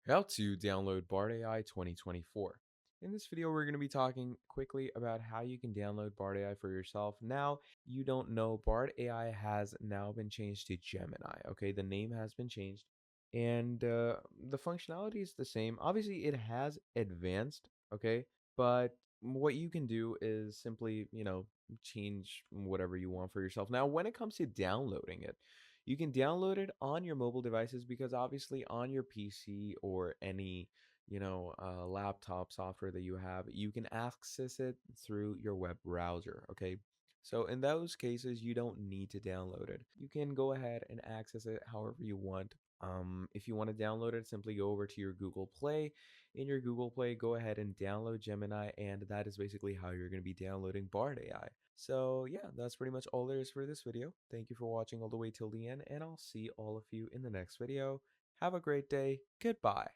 How to download Bard AI 2024. In this video, we're going to be talking quickly about how you can download Bard AI for yourself. Now, you don't know, Bard AI has now been changed to Gemini. Okay, the name has been changed, and the functionality is the same. Obviously, it has advanced. Okay, but what you can do is simply, change whatever you want for yourself. Now, when it comes to downloading it, you can download it on your mobile devices because obviously on your PC or any, laptop software that you have, you can access it through your web browser. Okay. So in those cases, you don't need to download it. You can go ahead and access it however you want. If you want to download it, simply go over to your Google Play. In your Google Play, go ahead and download Gemini, and that is basically how you're going to be downloading Bard AI. So yeah, that's pretty much all there is for this video. Thank you for watching all the way till the end, and I'll see all of you in the next video. Have a great day. Goodbye.